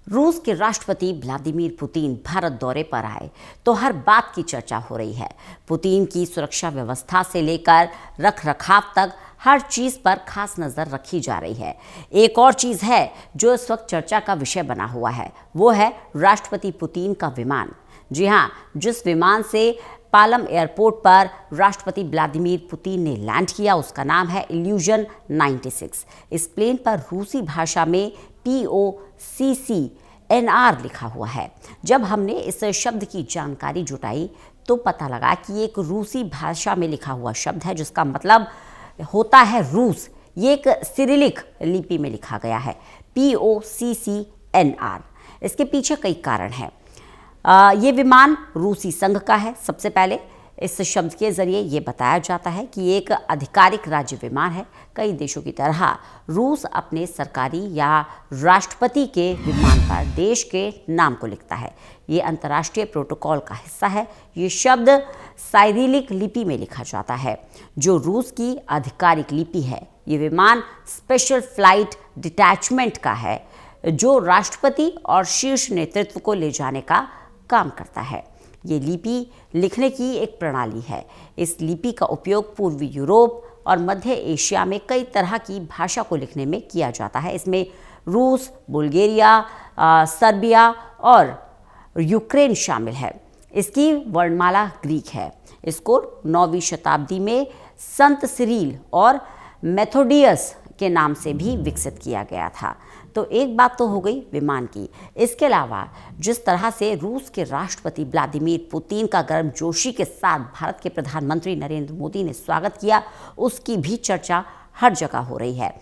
रूस के राष्ट्रपति व्लादिमीर पुतिन भारत दौरे पर आए तो हर बात की चर्चा हो रही है। पुतिन की सुरक्षा व्यवस्था से लेकर रखरखाव तक हर चीज पर खास नजर रखी जा रही है। एक और चीज है जो इस वक्त चर्चा का विषय बना हुआ है, वो है राष्ट्रपति पुतिन का विमान। जी हाँ, जिस विमान से पालम एयरपोर्ट पर राष्ट्रपति व्लादिमीर पुतिन ने लैंड किया उसका नाम है इल्यूजन 96। इस प्लेन पर रूसी भाषा में POCCNR लिखा हुआ है। जब हमने इस शब्द की जानकारी जुटाई तो पता लगा कि एक रूसी भाषा में लिखा हुआ शब्द है जिसका मतलब होता है रूस। ये एक सिरिलिक लिपि में लिखा गया है POCCNR। इसके पीछे कई कारण हैं। ये विमान रूसी संघ का है। सबसे पहले इस शब्द के जरिए ये बताया जाता है कि एक आधिकारिक राज्य विमान है। कई देशों की तरह रूस अपने सरकारी या राष्ट्रपति के विमान पर देश के नाम को लिखता है। ये अंतर्राष्ट्रीय प्रोटोकॉल का हिस्सा है। ये शब्द साइरिलिक लिपि में लिखा जाता है जो रूस की आधिकारिक लिपि है। ये विमान स्पेशल फ्लाइट डिटैचमेंट का है जो राष्ट्रपति और शीर्ष नेतृत्व को ले जाने का काम करता है। ये लिपि लिखने की एक प्रणाली है। इस लिपि का उपयोग पूर्वी यूरोप और मध्य एशिया में कई तरह की भाषा को लिखने में किया जाता है। इसमें रूस, बुल्गारिया, सर्बिया और यूक्रेन शामिल है। इसकी वर्णमाला ग्रीक है। इसको 9वीं शताब्दी में संत सिरिल और मेथोडियस के नाम से भी विकसित किया गया था। तो एक बात तो हो गई विमान की। इसके अलावा जिस तरह से रूस के राष्ट्रपति व्लादिमीर पुतिन का गर्मजोशी के साथ भारत के प्रधानमंत्री नरेंद्र मोदी ने स्वागत किया, उसकी भी चर्चा हर जगह हो रही है।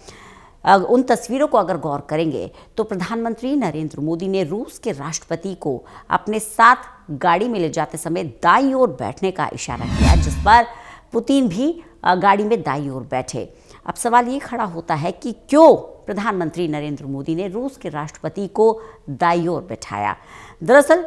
उन तस्वीरों को अगर गौर करेंगे तो प्रधानमंत्री नरेंद्र मोदी ने रूस के राष्ट्रपति को अपने साथ गाड़ी में ले जाते समय दाईं ओर बैठने का इशारा किया, जिस पर पुतिन भी गाड़ी में दाईं ओर बैठे। अब सवाल ये खड़ा होता है कि क्यों प्रधानमंत्री नरेंद्र मोदी ने रूस के राष्ट्रपति को दाईं ओर बैठाया। दरअसल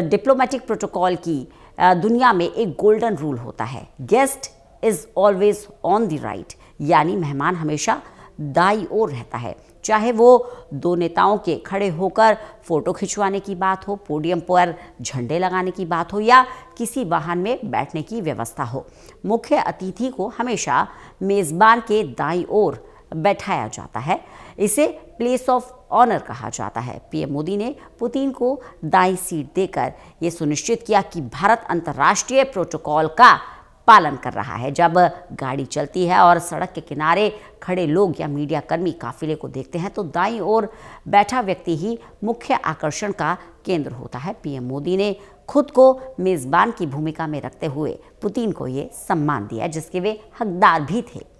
डिप्लोमेटिक प्रोटोकॉल की दुनिया में एक गोल्डन रूल होता है, guest is always on the right, यानी मेहमान हमेशा दाईं ओर रहता है। चाहे वो दो नेताओं के खड़े होकर फोटो खिंचवाने की बात हो, पोडियम पर झंडे लगाने की बात हो या किसी वाहन में बैठने की व्यवस्था हो, मुख्य अतिथि को हमेशा मेजबान के दाईं ओर बैठाया जाता है। इसे प्लेस ऑफ ऑनर कहा जाता है। पीएम मोदी ने पुतिन को दाईं सीट देकर यह सुनिश्चित किया कि भारत अंतर्राष्ट्रीय प्रोटोकॉल का पालन कर रहा है। जब गाड़ी चलती है और सड़क के किनारे खड़े लोग या मीडिया कर्मी काफिले को देखते हैं तो दाईं ओर बैठा व्यक्ति ही मुख्य आकर्षण का केंद्र होता है। पीएम मोदी ने खुद को मेजबान की भूमिका में रखते हुए पुतिन को ये सम्मान दिया जिसके वे हकदार भी थे।